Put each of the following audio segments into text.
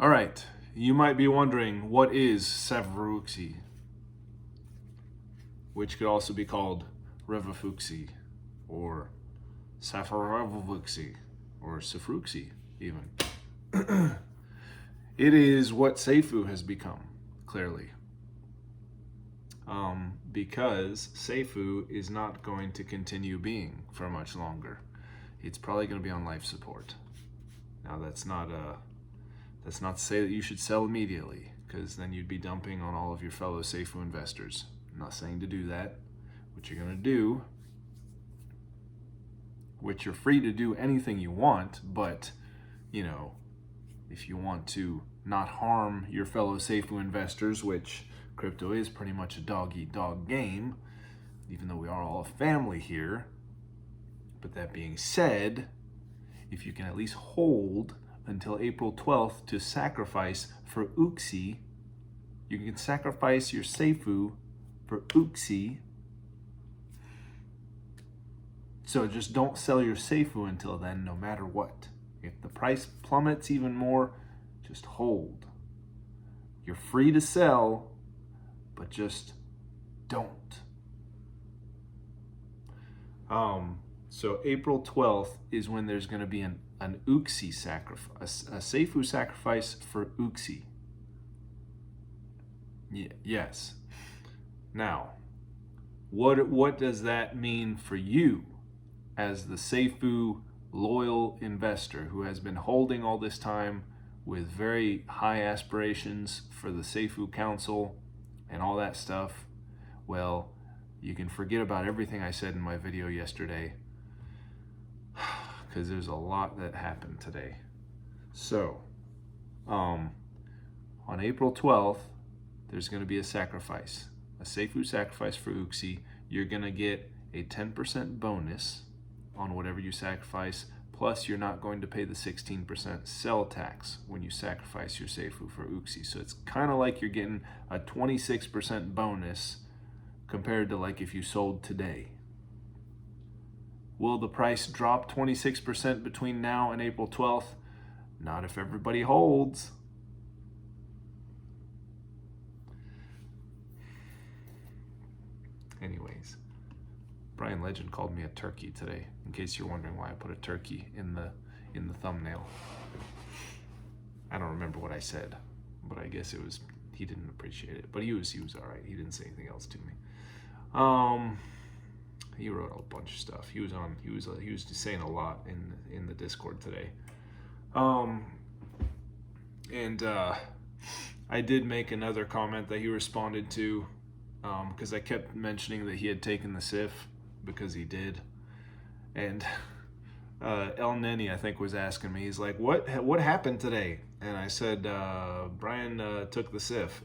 All right, you might be wondering, what is Safuu, which could also be called Revafuxi, or Safarevafuxi, or Safruxi, even. It is what Seifu has become, clearly. Because Seifu is not going to continue being for much longer. It's probably going to be on life support. Now, that's not to say that you should sell immediately, because then you'd be dumping on all of your fellow Seifu investors. I'm not saying to do that. What you're going to do, which you're free to do anything you want, but, you know, if you want to not harm your fellow Seifu investors, which crypto is pretty much a dog-eat-dog game, even though we are all a family here. But that being said, if you can at least hold until April 12th to sacrifice for Uxie, you can sacrifice your Seifu for Uxie. So just don't sell your Seifu until then, no matter what. If the price plummets even more, just hold. You're free to sell, but just don't. So April 12th is when there's going to be an Uxie sacrifice, a Seifu sacrifice for Uxie. Yes. Now, what does that mean for you as the Seifu loyal investor who has been holding all this time with very high aspirations for the Seifu Council and all that stuff? Well, you can forget about everything I said in my video yesterday, because there's a lot that happened today. So, on April 12th, there's going to be a sacrifice, a Seifu sacrifice for Uxie. You're going to get a 10% bonus on whatever you sacrifice, plus you're not going to pay the 16% sell tax when you sacrifice your Seifu for Uxie. So it's kind of like you're getting a 26% bonus compared to like if you sold today. Will the price drop 26% between now and April 12th? Not if everybody holds. Anyways, Brian Legend called me a turkey today, in case you're wondering why I put a turkey in the thumbnail. I don't remember what I said, but I guess it was, he didn't appreciate it. But he was all right. He didn't say anything else to me. He wrote a bunch of stuff. He was just saying a lot in the Discord today. I did make another comment that he responded to, because I kept mentioning that he had taken the SIF, because he did. And El Neni, I think, was asking me, he's like, what happened today? And I said, Brian took the SIF.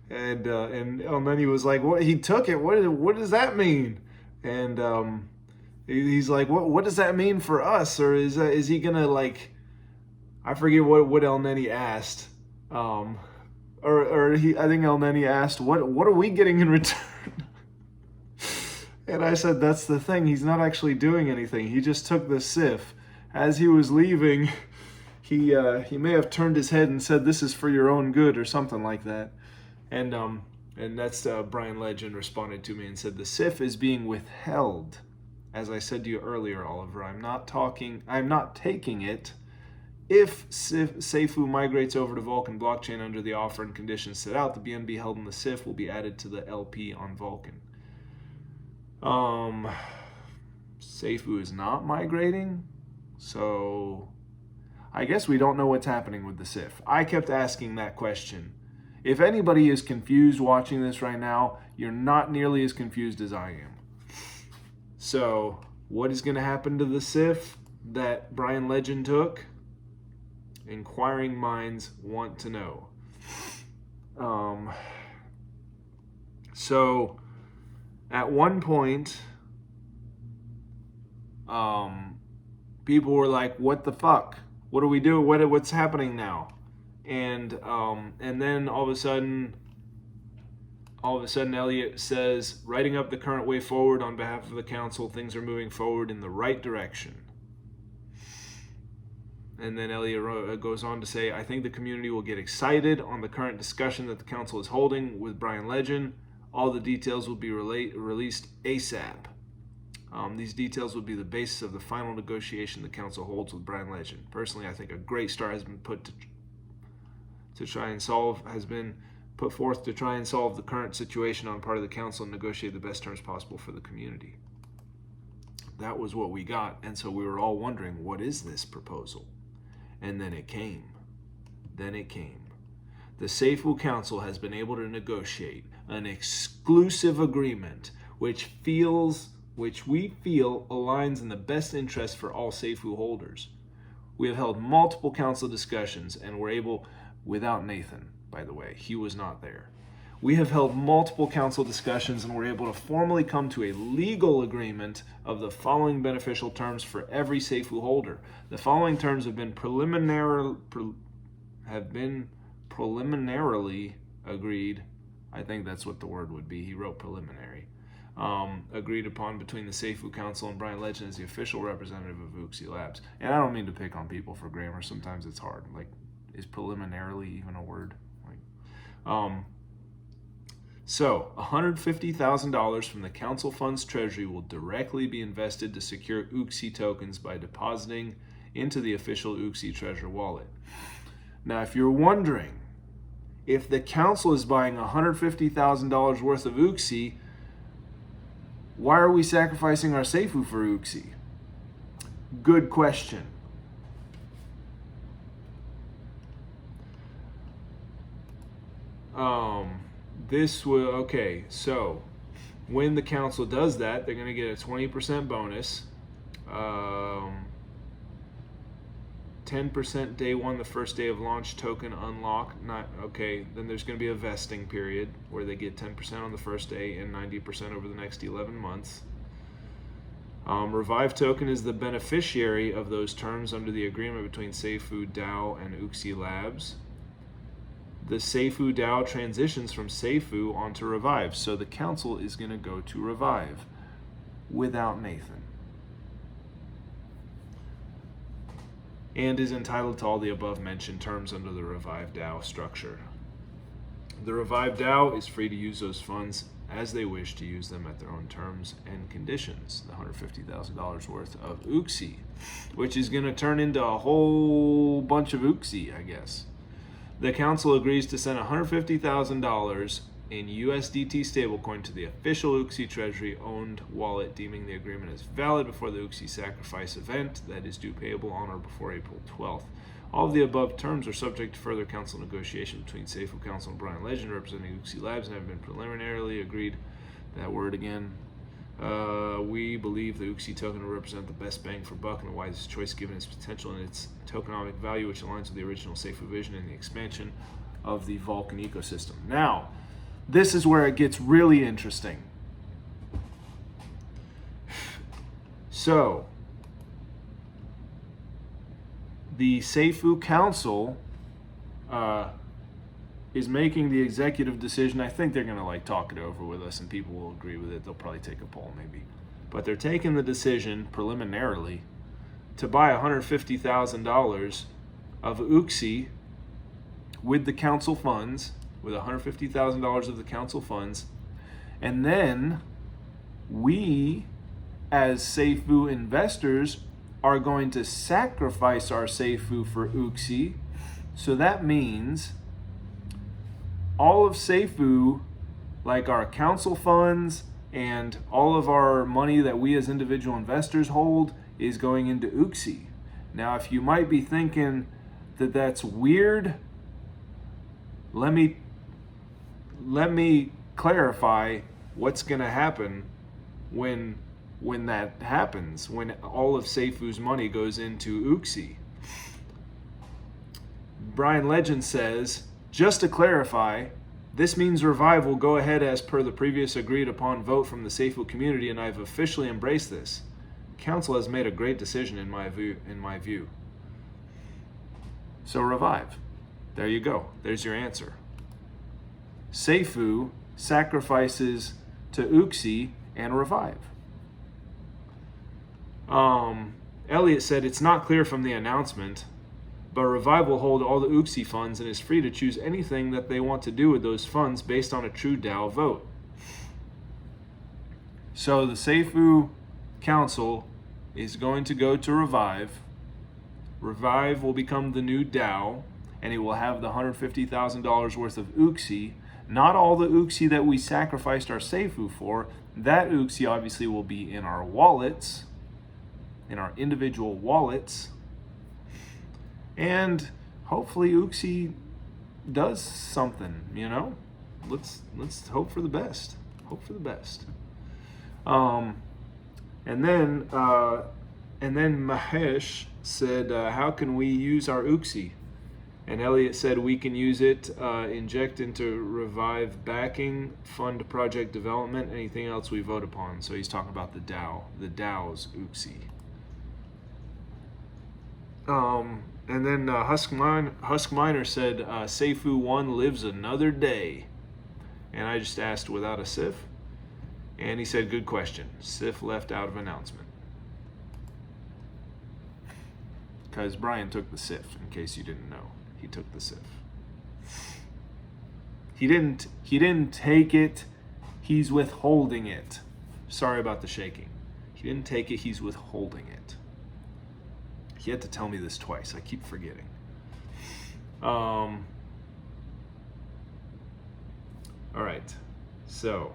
And El Neni was like, what? He took it? What does that mean? And he's like, what does that mean for us? Or is he gonna, like, I forget what El Neni asked. I think El Neni asked, what are we getting in return? And I said, that's the thing. He's not actually doing anything. He just took the SIF. As he was leaving, he may have turned his head and said, this is for your own good, or something like that. And that's Brian Legend responded to me and said, the SIF is being withheld. As I said to you earlier, Oliver, I'm not taking it. If Seifu migrates over to Vulcan blockchain under the offer and conditions set out, the BNB held in the SIF will be added to the LP on Vulcan. Seifu is not migrating, so I guess we don't know what's happening with the SIF. I kept asking that question. If anybody is confused watching this right now, you're not nearly as confused as I am. So, what is going to happen to the SIF that Brian Legend took? Inquiring minds want to know. So, at one point, people were like, what the fuck? What do we do? What's happening now? And then all of a sudden Elliot says, writing up the current way forward on behalf of the council, things are moving forward in the right direction. And then Elliot goes on to say, I think the community will get excited on the current discussion that the council is holding with Brian Legend. All the details will be released ASAP. These details will be the basis of the final negotiation the council holds with Brian Legend. Personally, I think a great start has been put forth to try and solve the current situation on part of the council and negotiate the best terms possible for the community. That was what we got, and so we were all wondering, what is this proposal? And then it came. The Seifu Council has been able to negotiate an exclusive agreement which we feel aligns in the best interest for all Seifu holders. We have held multiple council discussions and were able, without Nathan, by the way, he was not there. We have held multiple council discussions and were able to formally come to a legal agreement of the following beneficial terms for every Seifu holder. The following terms have been preliminarily agreed. I think that's what the word would be. He wrote preliminary. Agreed upon between the Seifu Council and Brian Legend as the official representative of Uxie Labs. And I don't mean to pick on people for grammar. Sometimes it's hard. Like, is preliminarily even a word? So, $150,000 from the council fund's treasury will directly be invested to secure Uxie tokens by depositing into the official Uxie treasure wallet. Now, if you're wondering if the council is buying $150,000 worth of Uxie, why are we sacrificing our Seifu for Uxie? Good question. So when the council does that, they're going to get a 20% bonus, 10% day one, the first day of launch token unlock. Then there's going to be a vesting period where they get 10% on the first day and 90% over the next 11 months. Revive token is the beneficiary of those terms under the agreement between Seifu DAO and Uxie Labs. The Seifu DAO transitions from Seifu onto Revive, so the council is going to go to Revive without Nathan, and is entitled to all the above mentioned terms under the Revive DAO structure. The Revive DAO is free to use those funds as they wish to use them at their own terms and conditions. The $150,000 worth of Uxie, which is going to turn into a whole bunch of Uxie, I guess. The council agrees to send $150,000 in USDT stablecoin to the official Uxie Treasury owned wallet, deeming the agreement as valid before the Uxie sacrifice event that is due payable on or before April 12th. All of the above terms are subject to further council negotiation between Seifu Council and Brian Legend representing Uxie Labs and have been preliminarily agreed. That word again. We believe the Uxie token will represent the best bang for buck and the wisest choice given its potential and its tokenomic value, which aligns with the original Seifu vision and the expansion of the Vulcan ecosystem. Now, this is where it gets really interesting. So, the Seifu Council is making the executive decision. I think they're going to talk it over with us and people will agree with it. They'll probably take a poll maybe. But they're taking the decision preliminarily to buy $150,000 of Uxie with the council funds, with $150,000 of the council funds. And then we, as Seifu investors, are going to sacrifice our Seifu for Uxie. So that means all of Seifu, like our council funds and all of our money that we as individual investors hold, is going into Uxie. Now, if you might be thinking that that's weird, let me clarify what's going to happen when that happens, when all of Seifu's money goes into Uxie. Brian Legend says, just to clarify, this means Revive will go ahead as per the previous agreed upon vote from the Seifu community, and I've officially embraced this. Council has made a great decision in my view. So Revive. There you go. There's your answer. Seifu sacrifices to Uxie and Revive. Elliot said, it's not clear from the announcement but Revive will hold all the Uxie funds and is free to choose anything that they want to do with those funds based on a true DAO vote. So the Seifu Council is going to go to Revive. Revive will become the new DAO, and it will have the $150,000 worth of Uxie. Not all the Uxie that we sacrificed our Seifu for. That Uxie obviously will be in our wallets, in our individual wallets. And hopefully Uxie does something, you know? Let's hope for the best. Hope for the best. And then Mahesh said, how can we use our Uxie? And Elliot said we can use it, inject into Revive backing, fund project development, anything else we vote upon. So he's talking about the DAO's Uxie. And then Husk Miner said, Seifu 1 lives another day. And I just asked without a Sif. And he said, good question. Sif left out of announcement. Because Brian took the Sif, in case you didn't know. He took the Sif. He didn't take it, he's withholding it. Sorry about the shaking. He didn't take it, he's withholding it. He had to tell me this twice. I keep forgetting. All right. So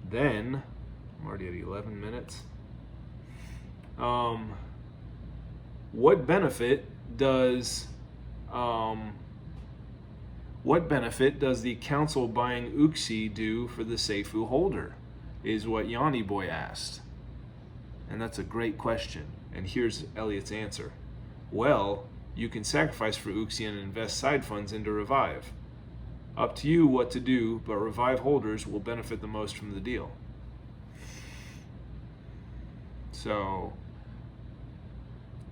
then I'm already at 11 minutes. What benefit does the council buying Uxie do for the Seifu holder? Is what Yanni Boy asked. And that's a great question. And here's Elliot's answer. Well, you can sacrifice for Uxie and invest side funds into Revive. Up to you what to do, but Revive holders will benefit the most from the deal. So,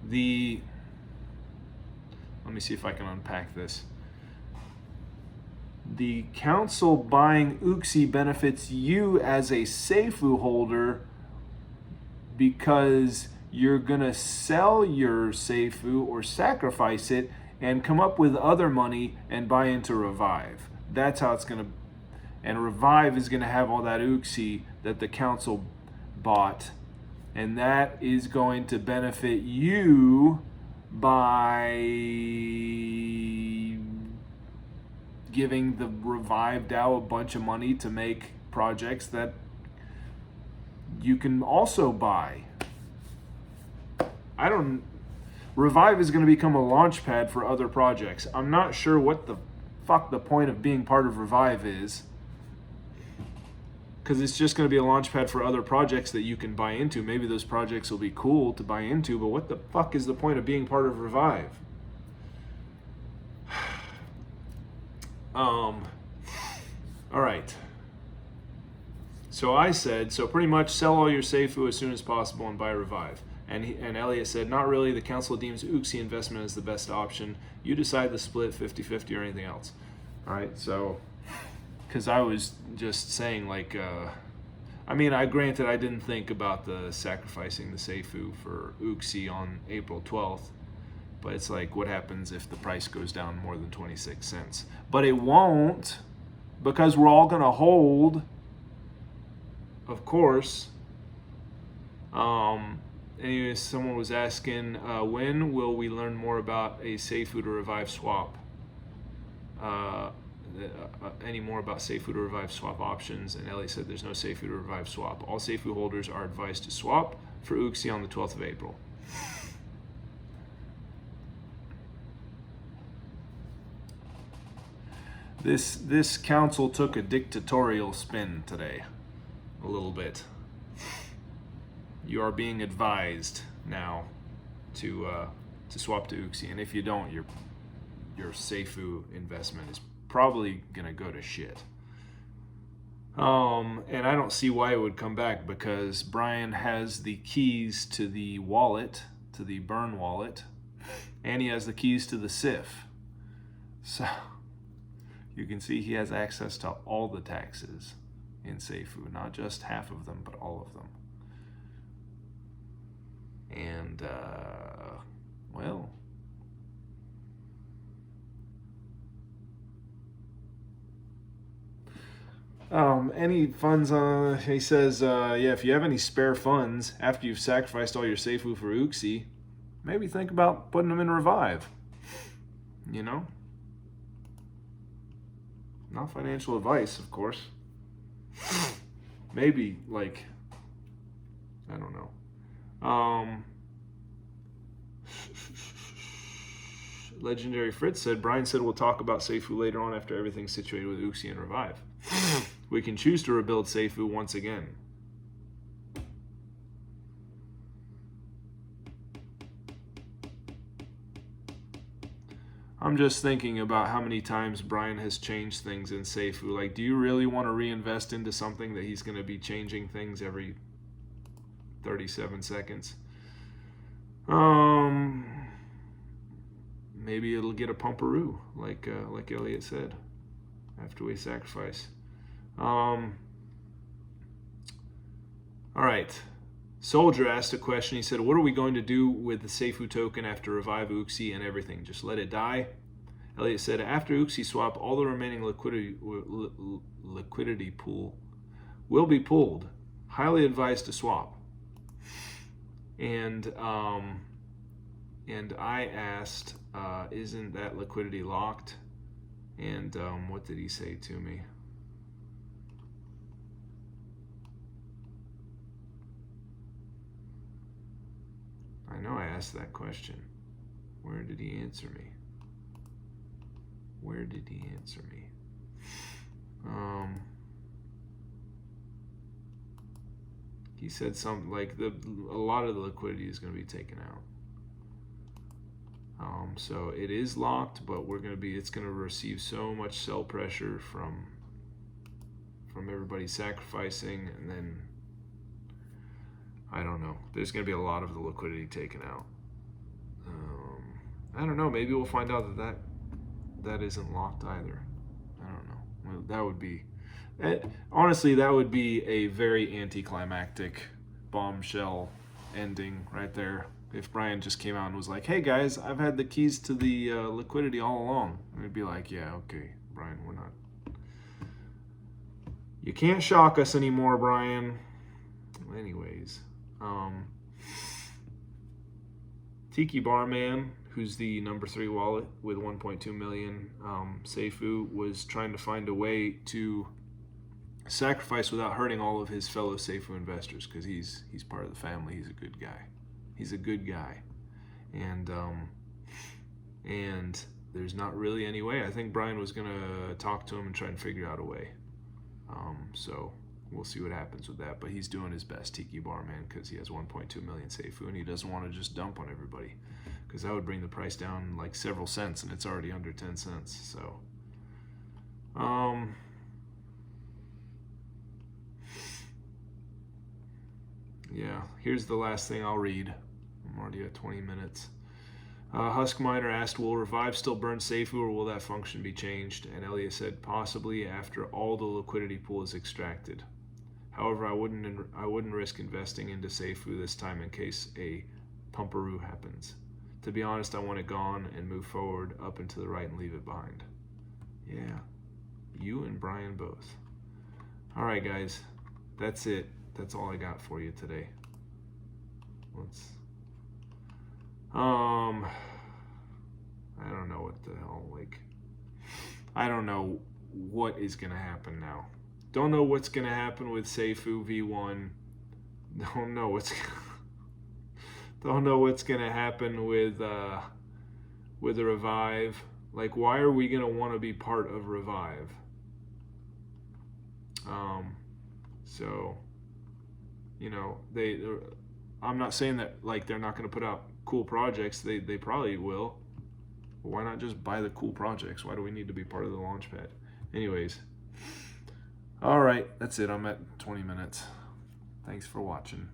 let me see if I can unpack this. The council buying Uxie benefits you as a Seifu holder because you're going to sell your Seifu or sacrifice it and come up with other money and buy into Revive. That's how it's going to... And Revive is going to have all that Uxie that the council bought. And that is going to benefit you by giving the Revive DAO a bunch of money to make projects that you can also buy. Revive is going to become a launch pad for other projects. I'm not sure what the fuck the point of being part of Revive is. Because it's just going to be a launch pad for other projects that you can buy into. Maybe those projects will be cool to buy into, but what the fuck is the point of being part of Revive? All right. So I said, so pretty much sell all your Seifu as soon as possible and buy Revive. And Elliot said, not really. The council deems Uxie investment as the best option. You decide the split 50-50 or anything else. All right, so... Because I was just saying, like, I didn't think about the sacrificing the Seifu for Uxie on April 12th. But it's like, what happens if the price goes down more than 26 cents? But it won't, because we're all going to hold, of course. Anyway, someone was asking, when will we learn more about a Seifu to Revive swap? Any more about Seifu to Revive swap options? And Ellie said there's no Seifu to Revive swap. All Seifu holders are advised to swap for Uxie on the 12th of April. This council took a dictatorial spin today, a little bit. You are being advised now to swap to Uxie, and if you don't, your Seifu investment is probably gonna go to shit. And I don't see why it would come back, because Brian has the keys to the wallet, to the burn wallet, and he has the keys to the SIF. So you can see he has access to all the taxes in Seifu, not just half of them, but all of them. And well, Any funds on? He says, yeah, if you have any spare funds after you've sacrificed all your Seifu for Uxie, maybe think about putting them in Revive. You know? Not financial advice, of course. Maybe, like, I don't know. Legendary Fritz said, Brian said we'll talk about Seifu later on after everything's situated with Uxie and Revive. We can choose to rebuild Seifu once again. I'm just thinking about how many times Brian has changed things in Seifu. Like, do you really want to reinvest into something that he's going to be changing things every 37 seconds? Maybe it'll get a pumperoo, like Elliot said, after we sacrifice. All right. Soldier asked a question. He said, what are we going to do with the Seifu token after Revive Uxie and everything? Just let it die? Elliot said, after Uxie swap, all the remaining liquidity pool will be pulled. Highly advised to swap. And I asked, isn't that liquidity locked? And what did he say to me? I know I asked that question. Where did he answer me? Where did he answer me? He said something like a lot of the liquidity is going to be taken out. So it is locked, but it's going to receive so much sell pressure from everybody sacrificing, and then I don't know. There's going to be a lot of the liquidity taken out. I don't know. Maybe we'll find out that isn't locked either. I don't know. Well, that would be, honestly, that would be a very anticlimactic bombshell ending right there. If Brian just came out and was like, hey guys, I've had the keys to the liquidity all along. I'd be like, yeah, okay, Brian, we're not. You can't shock us anymore, Brian. Anyways. Tiki Barman, who's the number 3 wallet with 1.2 million, Seifu was trying to find a way to sacrifice without hurting all of his fellow Seifu investors, because he's part of the family. He's a good guy. He's a good guy, and there's not really any way. I think Brian was gonna talk to him and try and figure out a way. So we'll see what happens with that. But he's doing his best, Tiki Barman, because he has 1.2 million Seifu, and he doesn't want to just dump on everybody, because that would bring the price down like several cents, and it's already under 10 cents. So, yeah, here's the last thing I'll read. I'm already at 20 minutes. Husk Miner asked, will Revive still burn Seifu, or will that function be changed? And Elliot said, possibly after all the liquidity pool is extracted. However, I wouldn't risk investing into Seifu this time in case a pumperoo happens. To be honest, I want it gone and move forward up and to the right and leave it behind. Yeah, you and Brian both. All right, guys, that's it. That's all I got for you today. I don't know what the hell, I don't know what is gonna happen now. Don't know what's gonna happen with Seifu V1. Don't know what's gonna happen with the Revive. Like, why are we gonna want to be part of Revive? So, you know, I'm not saying that like they're not going to put out cool projects. They probably will. But why not just buy the cool projects? Why do we need to be part of the launchpad? Anyways, all right, that's it. I'm at 20 minutes. Thanks for watching.